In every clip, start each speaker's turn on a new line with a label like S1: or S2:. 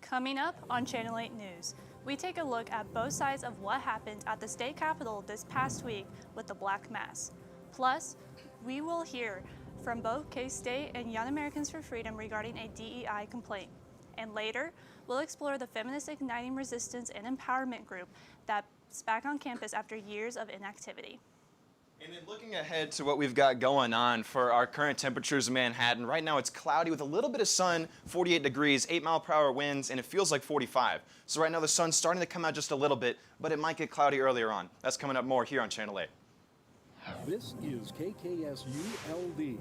S1: Coming up on Channel 8 News, we take a look at both sides of what happened at the state capitol this past week with the Black Mass. Plus, we will hear from both K-State and Young Americans for Freedom regarding a DEI complaint. And later, we'll explore the Feminist Igniting Resistance and Empowerment group that's back on campus after years of inactivity.
S2: And then looking ahead to what we've got going on for our current temperatures in Manhattan, right now it's cloudy with a little bit of sun, 48 degrees, 8-mile-per-hour winds, and it feels like 45. So right now the sun's starting to come out just a little bit, but it might get cloudy earlier on. That's coming up more here on Channel 8.
S3: This is KKSU-LD,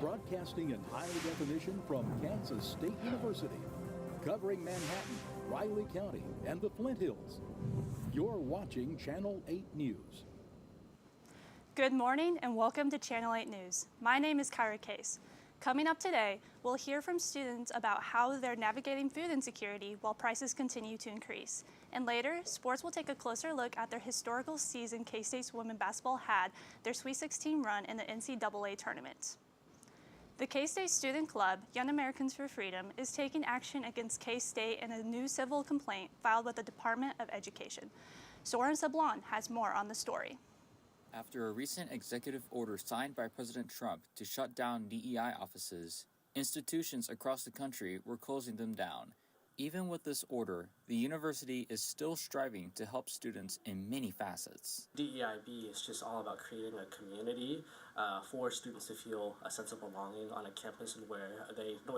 S3: broadcasting in high definition from Kansas State University, covering Manhattan, Riley County, and the Flint Hills. You're watching Channel 8 News.
S1: Good morning and welcome to Channel 8 News. My name is Kyra Case. Coming up today, we'll hear from students about how they're navigating food insecurity while prices continue to increase. And later, sports will take a closer look at their historical season K-State's women basketball had their Sweet 16 run in the NCAA tournament. The K-State Student Club, Young Americans for Freedom, is taking action against K-State in a new civil complaint filed with the Department of Education. Soren Sablon has more on the story.
S4: After a recent executive order signed by President Trump to shut down DEI offices, institutions across the country were closing them down. Even with this order, the university is still striving to help students in many facets.
S5: DEIB is just all about creating a community for students to feel a sense of belonging on a campus where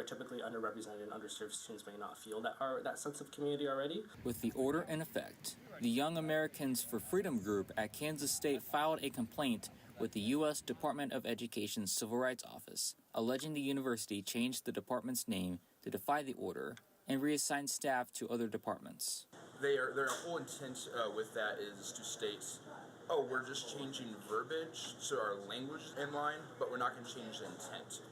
S5: typically underrepresented and underserved students may not feel that sense of community already.
S4: With the order in effect, the Young Americans for Freedom group at Kansas State filed a complaint with the U.S. Department of Education's Civil Rights Office, alleging the university changed the department's name to defy the order and reassign staff to other departments.
S6: Their whole intent with that is to state, oh, we're just changing verbiage so our language is in line, but we're not going to change the intent.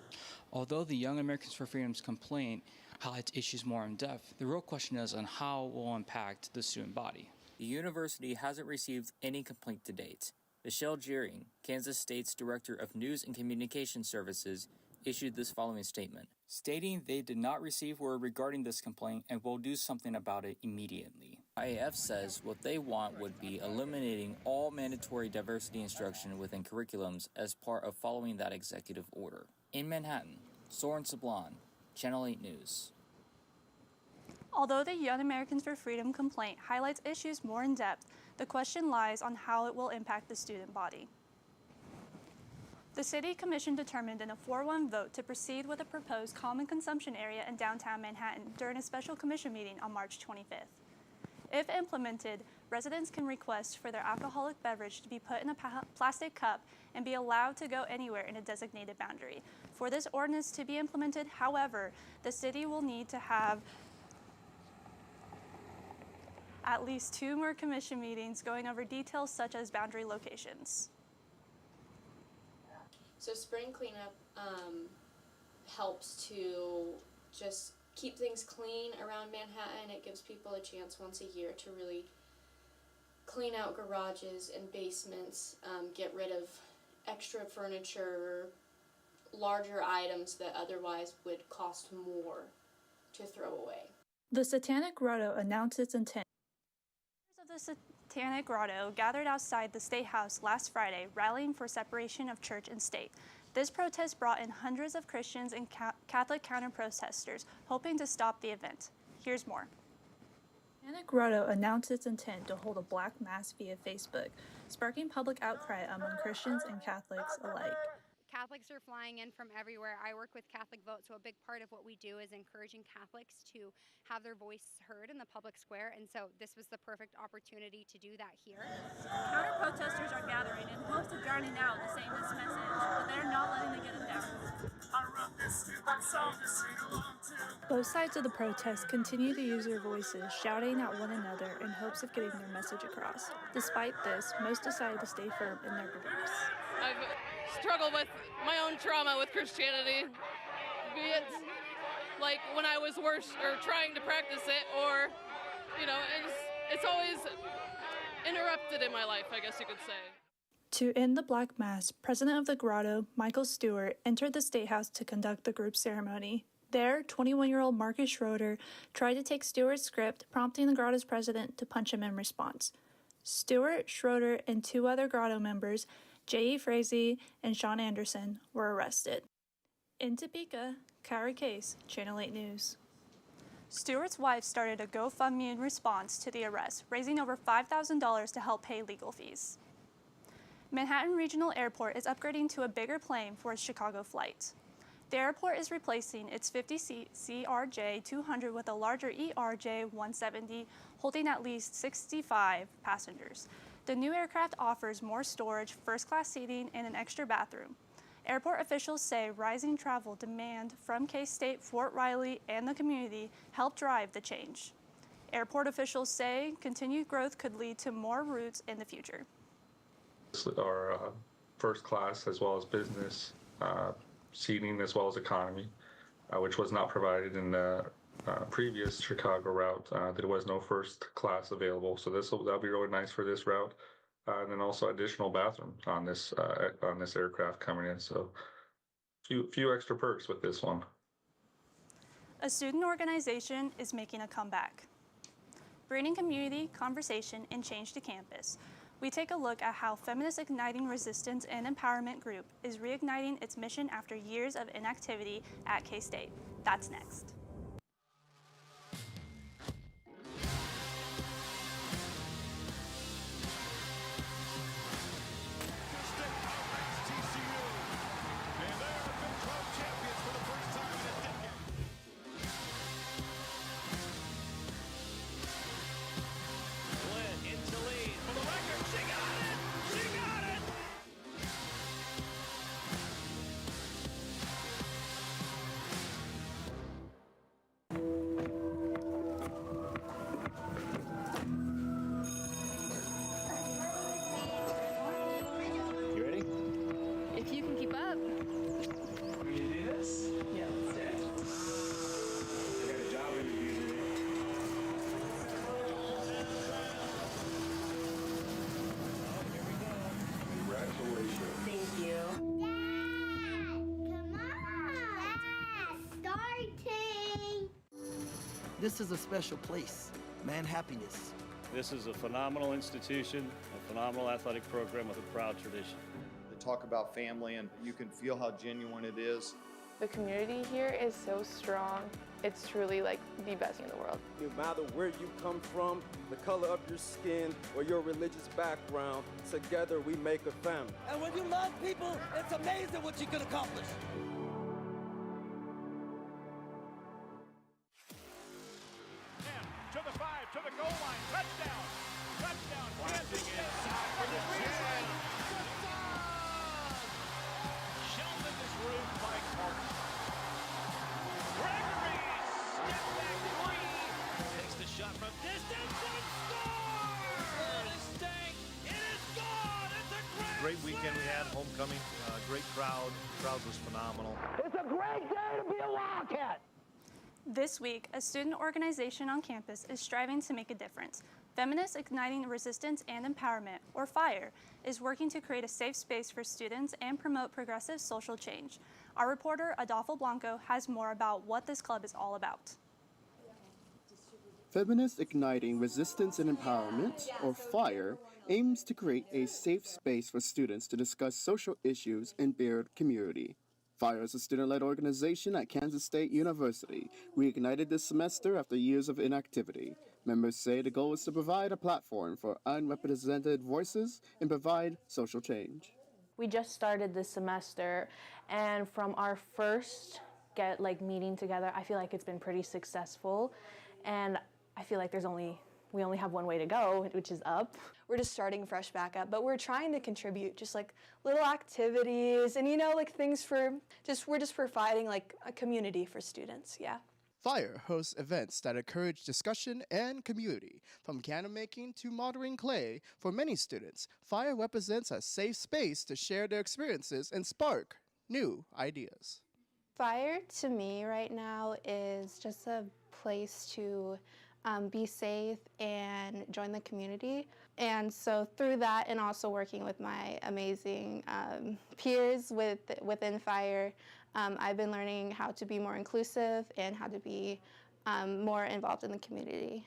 S7: Although the Young Americans for Freedom's complaint highlights issues more in depth, the real question is on how it will impact the student body.
S4: The university hasn't received any complaint to date. Michelle Jeering, Kansas State's Director of News and Communication Services, issued this following statement, stating they did not receive word regarding this complaint and will do something about it immediately. IAF says what they want would be eliminating all mandatory diversity instruction within curriculums as part of following that executive order. In Manhattan, Soren Sablon, Channel 8 News.
S1: Although the Young Americans for Freedom complaint highlights issues more in depth, the question lies on how it will impact the student body. The City Commission determined in a 4-1 vote to proceed with a proposed common consumption area in downtown Manhattan during a special commission meeting on March 25th. If implemented, residents can request for their alcoholic beverage to be put in a plastic cup and be allowed to go anywhere in a designated boundary. For this ordinance to be implemented, however, the city will need to have at least 2 more commission meetings going over details such as boundary locations.
S8: So spring cleanup helps to just keep things clean around Manhattan. It gives people a chance once a year to really clean out garages and basements, get rid of extra furniture, larger items that otherwise would cost more to throw away.
S1: The Satanic Grotto announced its intent. Members of the Satanic Grotto gathered outside the State House last Friday, rallying for separation of church and state. This protest brought in hundreds of Christians and Catholic counter-protesters, hoping to stop the event. Here's more. The Satanic Grotto announced its intent to hold a Black Mass via Facebook, sparking public outcry among Christians and Catholics alike.
S9: Catholics are flying in from everywhere. I work with Catholic Vote, so a big part of what we do is encouraging Catholics to have their voice heard in the public square, and so this was the perfect opportunity to do that here.
S1: Counter-protesters are gathering in hopes of drowning out the Satanist message, but they're not letting them get it down. Both sides of the protest continue to use their voices, shouting at one another in hopes of getting their message across. Despite this, most decided to stay firm in their beliefs.
S10: I've struggled with my own trauma with Christianity, be it like when I was worse or trying to practice it, or, you know, it's always interrupted in my life, I guess you could say.
S1: To end the Black Mass, President of the Grotto, Michael Stewart, entered the State House to conduct the group ceremony. There, 21-year-old Marcus Schroeder tried to take Stewart's script, prompting the Grotto's president to punch him in response. Stewart, Schroeder, and 2 other Grotto members, J.E. Frazee and Sean Anderson, were arrested. In Topeka, Kara Case, Channel 8 News. Stewart's wife started a GoFundMe in response to the arrest, raising over $5,000 to help pay legal fees. Manhattan Regional Airport is upgrading to a bigger plane for its Chicago flight. The airport is replacing its 50-seat CRJ-200 with a larger ERJ-170, holding at least 65 passengers. The new aircraft offers more storage, first-class seating, and an extra bathroom. Airport officials say rising travel demand from K-State, Fort Riley, and the community helped drive the change. Airport officials say continued growth could lead to more routes in the future.
S11: Our first class as well as business seating as well as economy, which was not provided in the previous Chicago route. There was no first class available, so that'll be really nice for this route. And then also additional bathroom on this aircraft coming in. So few extra perks with this one.
S1: A student organization is making a comeback, bringing community, conversation, and change to campus. We take a look at how Feminist Igniting Resistance and Empowerment Group is reigniting its mission after years of inactivity at K-State. That's next.
S12: This is a special place, Manhappiness.
S13: This is a phenomenal institution, a phenomenal athletic program with a proud tradition.
S14: They talk about family and you can feel how genuine it is.
S15: The community here is so strong. It's truly like the best in the world.
S16: No matter where you come from, the color of your skin, or your religious background, together we make a family.
S12: And when you love people, it's amazing what you can accomplish.
S17: To the 5, to the goal line, touchdown, Kansas State. Sheldon is roofed by Carter. Gregory, step back 3, takes the shot from distance and scores! It is gone, it's a
S18: great weekend we had, homecoming, great crowd, the crowd was phenomenal.
S12: It's a great day to be a Wildcat!
S1: This week, a student organization on campus is striving to make a difference. Feminists Igniting Resistance and Empowerment, or FIRE, is working to create a safe space for students and promote progressive social change. Our reporter, Adolfo Blanco, has more about what this club is all about.
S19: Feminists Igniting Resistance and Empowerment, or FIRE, aims to create a safe space for students to discuss social issues and build community. FIRE is a student-led organization at Kansas State University. We ignited this semester after years of inactivity. Members say the goal is to provide a platform for unrepresented voices and provide social change.
S20: We just started this semester, and from our first meeting together, I feel like it's been pretty successful, and I feel like we only have one way to go, which is up.
S21: We're just starting fresh back up, but we're trying to contribute just little activities and things we're just providing a community for students, yeah.
S22: FIRE hosts events that encourage discussion and community. From candle making to modeling clay, for many students, FIRE represents a safe space to share their experiences and spark new ideas.
S23: FIRE to me right now is just a place to
S21: be safe and join the community. And so through that, and also working with my amazing peers within FIRE, I've been learning how to be more inclusive and how to be more involved in the community.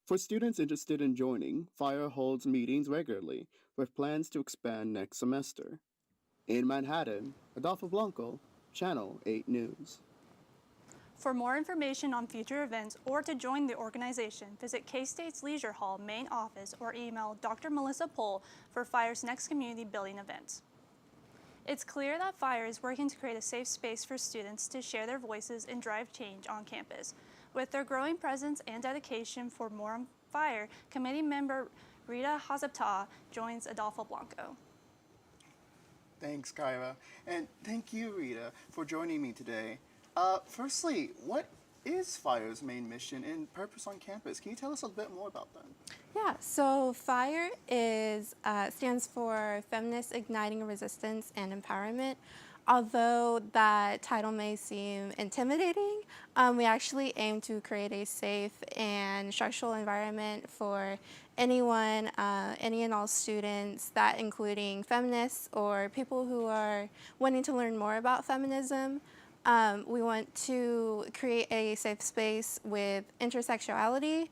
S19: For students interested in joining, FIRE holds meetings regularly with plans to expand next semester. In Manhattan, Adolfo Blanco, Channel 8 News.
S1: For more information on future events or to join the organization, visit K-State's Leisure Hall main office or email Dr. Melissa Pohl for FIRE's next community building event. It's clear that FIRE is working to create a safe space for students to share their voices and drive change on campus. With their growing presence and dedication for more on FIRE, committee member Rita Hazapta joins Adolfo Blanco.
S22: Thanks, Kyra. And thank you, Rita, for joining me today. Firstly, what is FIRE's main mission and purpose on campus? Can you tell us a bit more about that?
S2: Yeah, so FIRE stands for Feminists Igniting Resistance and Empowerment. Although that title may seem intimidating, we actually aim to create a safe and structural environment for anyone, any and all students, that including feminists or people who are wanting to learn more about feminism. We want to create a safe space with intersectionality,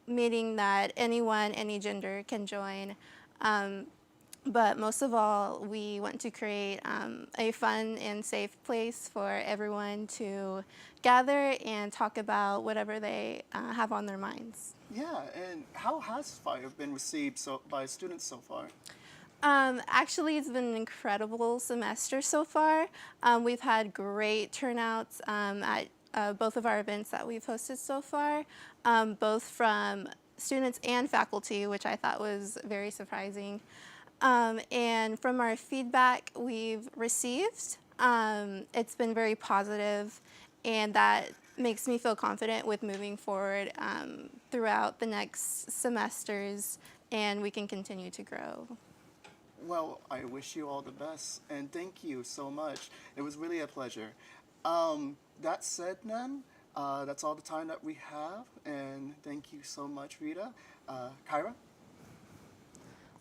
S2: meaning that anyone, any gender can join. But most of all, we want to create a fun and safe place for everyone to gather and talk about whatever they have on their minds.
S22: Yeah, and how has FIRE been received by students so far?
S2: Actually, it's been an incredible semester so far. We've had great turnouts at both of our events that we've hosted so far, both from students and faculty, which I thought was very surprising. And from our feedback we've received, it's been very positive, and that makes me feel confident with moving forward throughout the next semesters, and we can continue to grow.
S22: Well, I wish you all the best, and thank you so much. It was really a pleasure. That said, then, that's all the time that we have, and thank you so much, Rita. Kyra?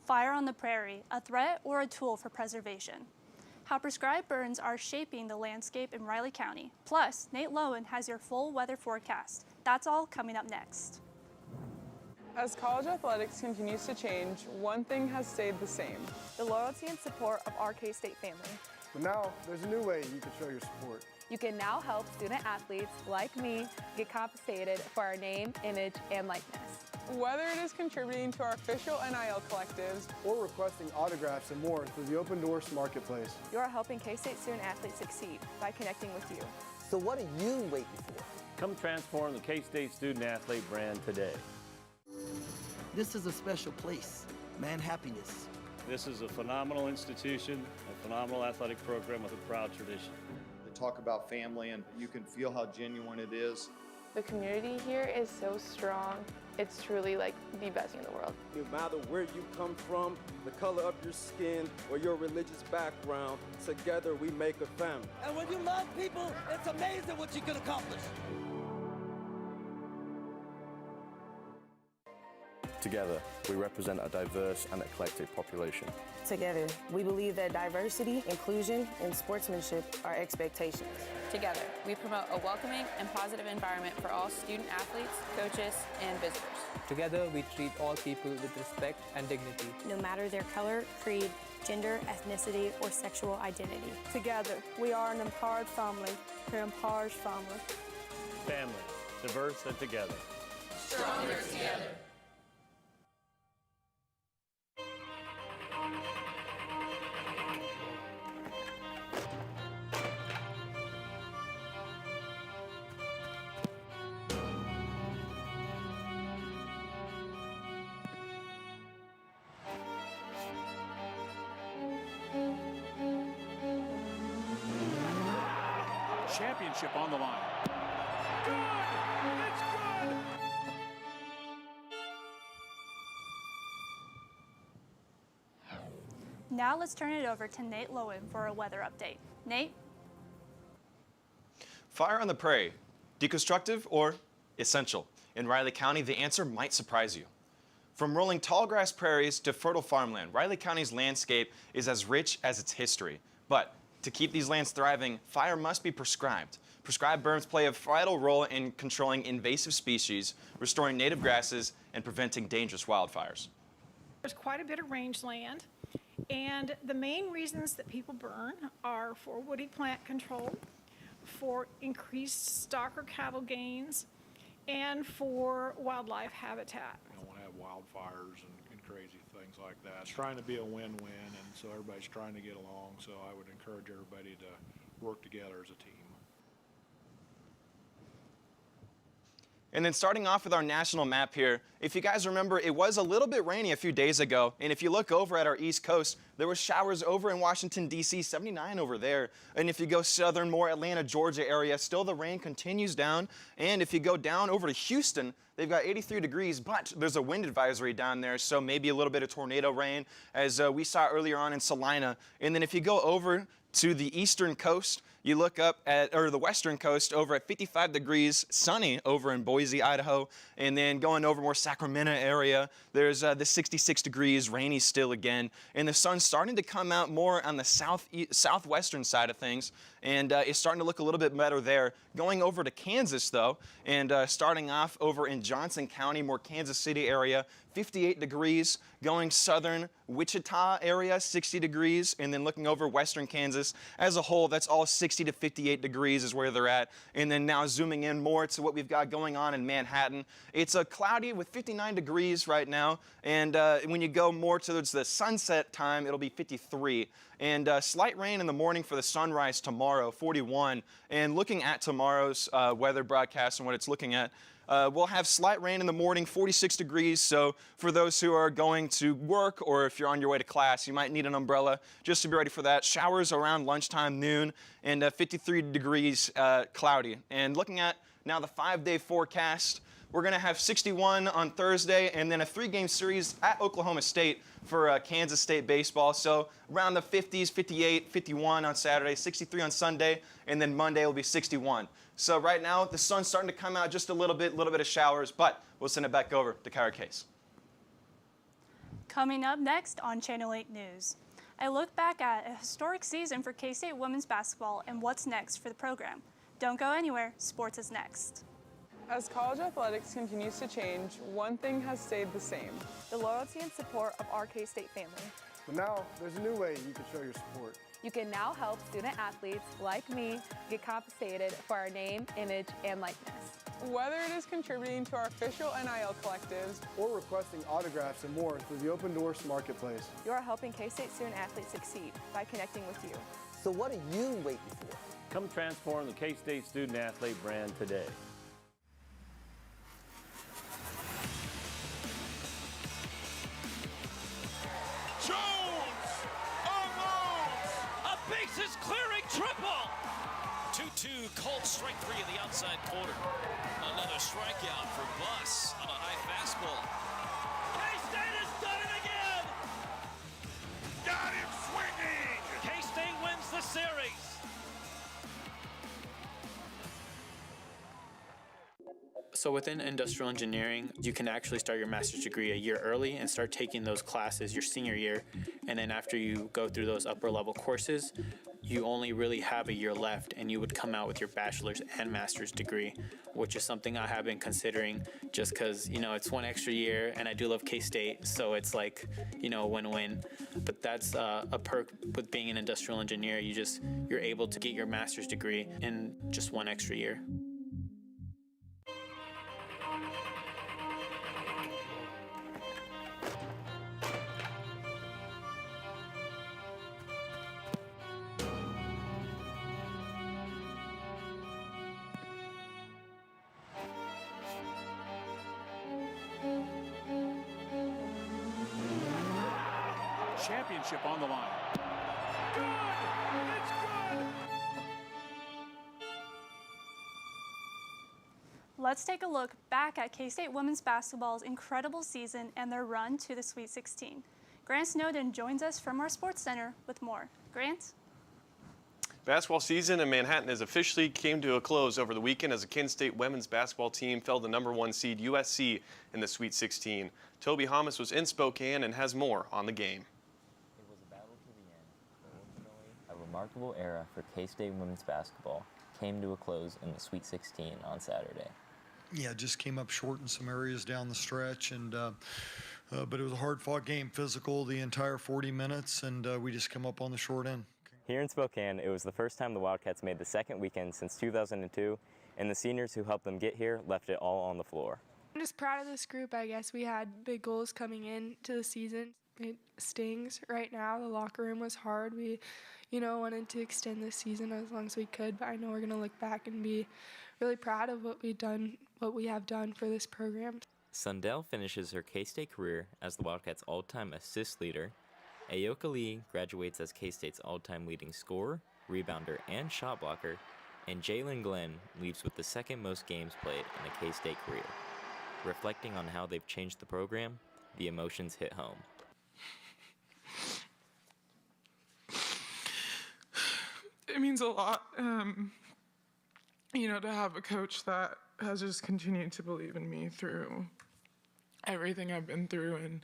S1: Fire on the Prairie, a threat or a tool for preservation. How prescribed burns are shaping the landscape in Riley County. Plus, Nate Lowen has your full weather forecast. That's all coming up next.
S3: As college athletics continues to change, one thing has stayed the same:
S23: the loyalty and support of our K-State family.
S24: But now, there's a new way you can show your support.
S23: You can now help student athletes like me get compensated for our name, image, and likeness.
S3: Whether it is contributing to our official NIL collectives
S24: or requesting autographs and more through the Open Doors Marketplace,
S23: you are helping K-State student athletes succeed by connecting with you.
S25: So what are you waiting for?
S13: Come transform the K-State student athlete brand today.
S12: This is a special place, Man Happiness.
S13: This is a phenomenal institution, a phenomenal athletic program with a proud tradition.
S14: They talk about family, and you can feel how genuine it is.
S15: The community here is so strong. It's truly like the best in the world.
S16: No matter where you come from, the color of your skin, or your religious background, together we make a family.
S17: And when you love people, it's amazing what you can accomplish.
S26: Together, we represent a diverse and eclectic population.
S27: Together, we believe that diversity, inclusion, and sportsmanship are expectations.
S28: Together, we promote a welcoming and positive environment for all student athletes, coaches, and visitors.
S29: Together, we treat all people with respect and dignity.
S30: No matter their color, creed, gender, ethnicity, or sexual identity.
S23: Together, we are an empowered family who empowers family.
S13: Family, diverse and together.
S17: Stronger together.
S31: Championship on the line. Good! It's good!
S1: Now let's turn it over to Nate Lowen for a weather update. Nate?
S32: Fire on the Prairie, deconstructive or essential?
S4: In Riley County, the answer might surprise you. From rolling tall grass prairies to fertile farmland, Riley County's landscape is as rich as its history. But to keep these lands thriving, fire must be prescribed. Prescribed berms play a vital role in controlling invasive species, restoring native grasses, and preventing dangerous wildfires.
S5: There's quite a bit of rangeland, and the main reasons that people burn are for woody plant control, for increased stock or cattle gains, and for wildlife habitat.
S31: We don't want to have wildfires and crazy things like that. It's trying to be a win-win, and so everybody's trying to get along, so I would encourage everybody to work together as a team.
S4: And then starting off with our national map here, if you guys remember, it was a little bit rainy a few days ago. And if you look over at our east coast, there were showers over in Washington, D.C., 79 over there. And if you go southern, more Atlanta, Georgia area, still the rain continues down. And if you go down over to Houston, they've got 83 degrees, but there's a wind advisory down there, so maybe a little bit of tornado rain, as we saw earlier on in Salina. And then if you go over to the eastern coast, you look up at, or the western coast, over at 55 degrees, sunny over in Boise, Idaho. And then going over more Sacramento area, there's the 66 degrees, rainy still again. And the sun's starting to come out more on the southwestern side of things. And it's starting to look a little bit better there. Going over to Kansas, though, and starting off over in Johnson County, more Kansas City area, 58 degrees. Going southern Wichita area, 60 degrees. And then looking over western Kansas as a whole, that's all 60 to 58 degrees is where they're at. And then now zooming in more to what we've got going on in Manhattan. It's cloudy with 59 degrees right now. And when you go more towards the sunset time, it'll be 53. And slight rain in the morning for the sunrise tomorrow, 41. And looking at tomorrow's weather broadcast and what it's looking at, we'll have slight rain in the morning, 46 degrees. So for those who are going to work or if you're on your way to class, you might need an umbrella just to be ready for that. Showers around lunchtime, noon, and 53 degrees cloudy. And looking at now the 5-day forecast, we're going to have 61 on Thursday and then a 3-game series at Oklahoma State for Kansas State baseball. So around the 50s, 58, 51 on Saturday, 63 on Sunday, and then Monday will be 61. So right now, the sun's starting to come out just a little bit of showers, but we'll send it back over to Kyra Case.
S1: Coming up next on Channel 8 News, I look back at a historic season for K-State women's basketball and what's next for the program. Don't go anywhere, sports is next.
S3: As college athletics continues to change, one thing has stayed the same.
S23: The loyalty and support of our K-State family.
S24: But now, there's a new way you can show your support.
S23: You can now help student athletes like me get compensated for our name, image, and likeness.
S3: Whether it is contributing to our official NIL collectives
S24: or requesting autographs and more through the Open Doors Marketplace.
S23: You are helping K-State student athletes succeed by connecting with you.
S25: So what are you waiting for?
S13: Come transform the K-State student athlete brand today.
S17: Jones unloads a bases clearing triple. 2-2, Colts strike 3 in the outside corner. Another strikeout for Buss on a high fastball. K-State has done it again. Got him swinging. K-State wins the series.
S29: So within industrial engineering, you can actually start your master's degree a year early and start taking those classes your senior year. And then after you go through those upper level courses, you only really have a year left and you would come out with your bachelor's and master's degree, which is something I have been considering just because, you know, it's one extra year and I do love K-State. So it's like, you know, win-win. But that's a perk with being an industrial engineer. You're able to get your master's degree in just one extra year.
S31: Championship on the line. Good! It's good!
S1: Let's take a look back at K-State women's basketball's incredible season and their run to the Sweet 16. Grant Snowden joins us from our Sports Center with more. Grant?
S2: Basketball season in Manhattan has officially came to a close over the weekend as the Kansas State women's basketball team fell to #1 seed USC in the Sweet 16. Toby Hamas was in Spokane and has more on the game.
S6: It was a battle to the end, but ultimately a remarkable era for K-State women's basketball came to a close in the Sweet 16 on Saturday.
S7: Yeah, just came up short in some areas down the stretch, and but it was a hard-fought game, physical the entire 40 minutes, and we just come up on the short end.
S6: Here in Spokane, it was the first time the Wildcats made the second weekend since 2002, and the seniors who helped them get here left it all on the floor.
S8: I'm just proud of this group. I guess we had big goals coming into the season. It stings right now. The locker room was hard. We, wanted to extend this season as long as we could, but I know we're going to look back and be really proud of what we have done for this program.
S6: Sundell finishes her K-State career as the Wildcats' all-time assist leader. Ayoka Lee graduates as K-State's all-time leading scorer, rebounder, and shot blocker, and Jalen Glenn leaves with the second most games played in a K-State career. Reflecting on how they've changed the program, the emotions hit home.
S3: It means a lot, to have a coach that has just continued to believe in me through everything I've been through, and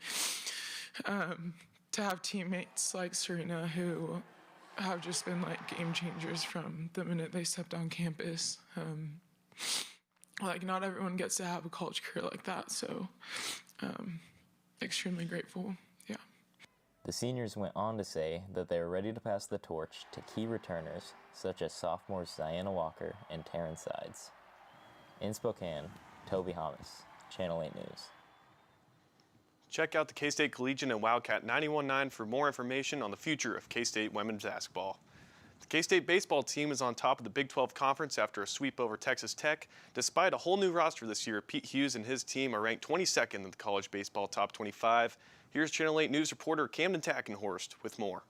S3: to have teammates like Serena who have just been like game changers from the minute they stepped on campus. Not everyone gets to have a college career like that, so extremely grateful, yeah.
S6: The seniors went on to say that they are ready to pass the torch to key returners such as sophomores Diana Walker and Taryn Sides. In Spokane, Toby Hamas, Channel 8 News.
S2: Check out the K-State Collegiate and Wildcat 91.9 for more information on the future of K-State women's basketball. The K-State baseball team is on top of the Big 12 Conference after a sweep over Texas Tech. Despite a whole new roster this year, Pete Hughes and his team are ranked 22nd in the college baseball top 25. Here's Channel 8 News reporter Camden Tackenhorst with more.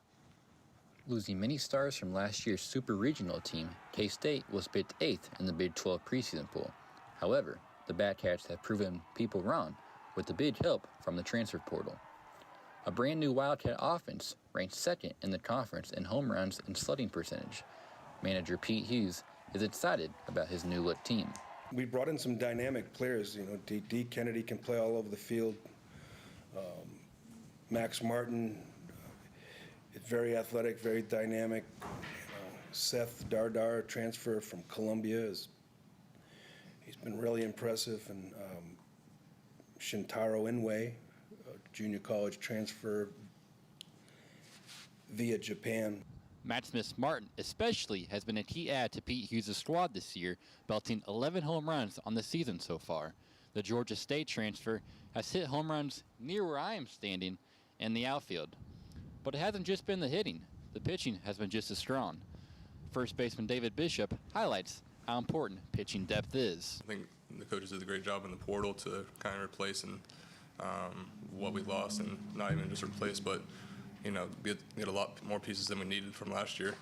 S9: Losing many stars from last year's super regional team, K-State was picked 8th in the Big 12 preseason poll. However, the Batcats have proven people wrong with the big help from the transfer portal. A brand new Wildcat offense ranked 2nd in the conference in home runs and slugging percentage. Manager Pete Hughes is excited about his new look team.
S10: We brought in some dynamic players. D. Kennedy can play all over the field. Max Martin, very athletic, very dynamic. Seth Dardar, transfer from Columbia, he's been really impressive. And Shintaro Inouye, junior college transfer via Japan.
S11: Matt Smith-Martin especially has been a key add to Pete Hughes' squad this year, belting 11 home runs on the season so far. The Georgia State transfer has hit home runs near where I am standing in the outfield. But it hasn't just been the hitting. The pitching has been just as strong. First baseman David Bishop highlights how important pitching depth is.
S18: I think the coaches did a great job in the portal to kind of replace what we lost, and not even just replace, but get a lot more pieces than we needed from last year.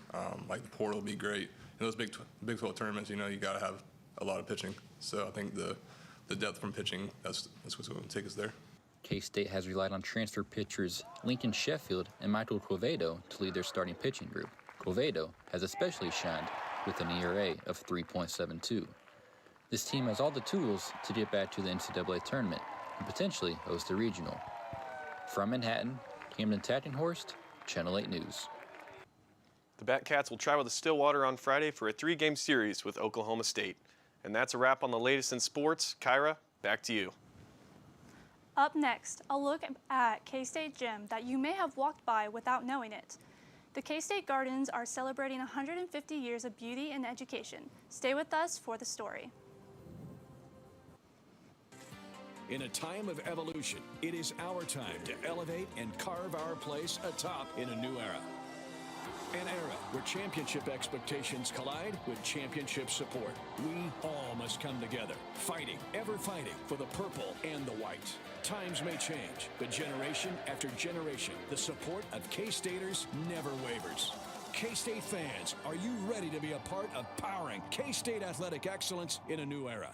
S18: Like the portal will be great. In those Big 12 tournaments, you got to have a lot of pitching. So I think the depth from pitching, that's what's going to take us there.
S9: K-State has relied on transfer pitchers Lincoln Sheffield and Michael Quevedo to lead their starting pitching group. Quevedo has especially shined with an ERA of 3.72. This team has all the tools to get back to the NCAA tournament and potentially host a regional. From Manhattan, Camden Tackenhorst, Channel 8 News.
S2: The Batcats will travel to Stillwater on Friday for a 3-game series with Oklahoma State. And that's a wrap on the latest in sports. Kyra, back to you.
S1: Up next, a look at K-State Gym that you may have walked by without knowing it. The K-State Gardens are celebrating 150 years of beauty and education. Stay with us for the story.
S19: In a time of evolution, it is our time to elevate and carve our place atop in a new era. An era where championship expectations collide with championship support. We all must come together, fighting, ever fighting for the purple and the white. Times may change, but generation after generation, the support of K-Staters never wavers. K-State fans, are you ready to be a part of powering K-State athletic excellence in a new era?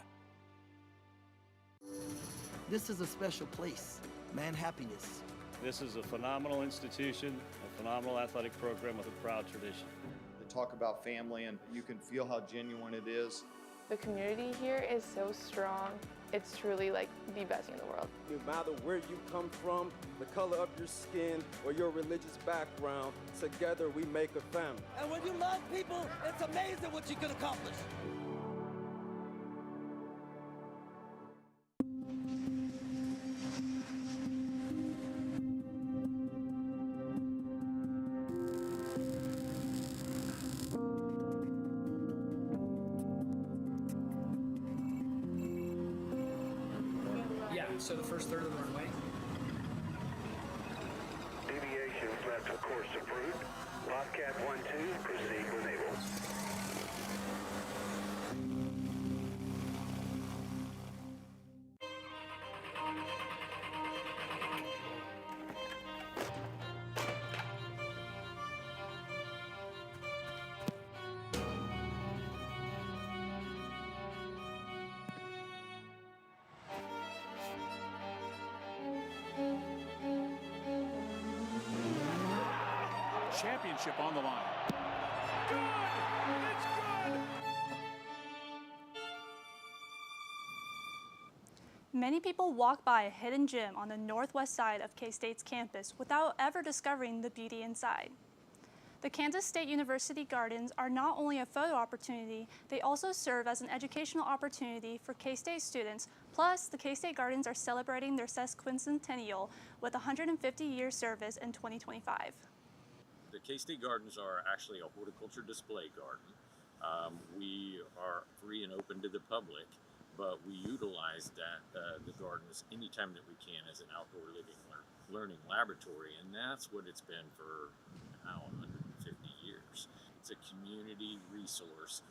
S12: This is a special place, man happiness.
S13: This is a phenomenal institution, a phenomenal athletic program with a proud tradition.
S14: The talk about family, and you can feel how genuine it is.
S23: The community here is so strong. It's truly like the best thing in the world.
S4: No matter where you come from, the color of your skin, or your religious background, together we make a family.
S12: And when you love people, it's amazing what you can accomplish.
S5: So the first third of the runway.
S15: Deviations left of course approved. Wildcat 1-2, proceed when able.
S31: Championship on the line. Good! It's good!
S1: Many people walk by a hidden gym on the northwest side of K-State's campus without ever discovering the beauty inside. The Kansas State University Gardens are not only a photo opportunity, they also serve as an educational opportunity for K-State students. Plus, the K-State Gardens are celebrating their sesquicentennial with 150-year service in 2025.
S16: The K-State Gardens are actually a horticulture display garden. We are free and open to the public, but we utilize the gardens anytime that we can as an outdoor living learning laboratory, and that's what it's been for now 150 years. It's a community resource.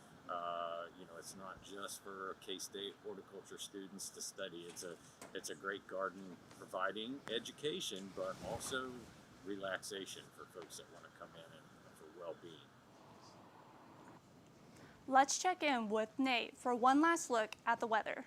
S16: It's not just for K-State horticulture students to study. It's a great garden providing education, but also relaxation for folks that want to come in and for well-being.
S1: Let's check in with Nate for one last look at the weather.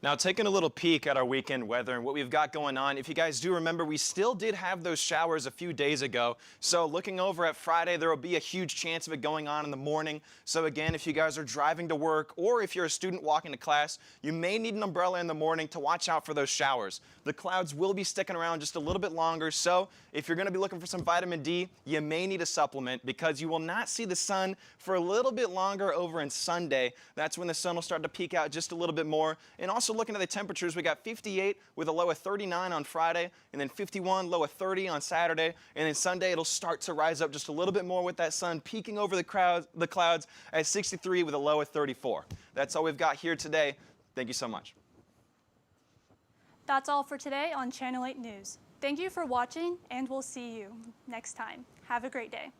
S20: Now, taking a little peek at our weekend weather and what we've got going on, if you guys do remember, we still did have those showers a few days ago. So looking over at Friday, there will be a huge chance of it going on in the morning. So again, if you guys are driving to work or if you're a student walking to class, you may need an umbrella in the morning to watch out for those showers. The clouds will be sticking around just a little bit longer. So if you're going to be looking for some vitamin D, you may need a supplement because you will not see the sun for a little bit longer over in Sunday. That's when the sun will start to peek out just a little bit more. And also looking at the temperatures, we got 58 with a low of 39 on Friday, and then 51, low of 30 on Saturday, and then Sunday it'll start to rise up just a little bit more with that sun peeking over the clouds at 63 with a low of 34. That's all we've got here today. Thank you so much.
S1: That's all for today on Channel 8 News. Thank you for watching, and we'll see you next time. Have a great day.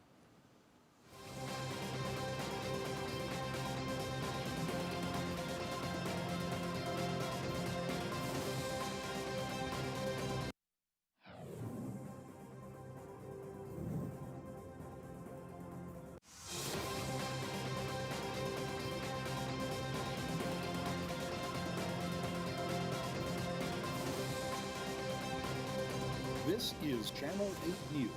S19: This is Channel 8 News.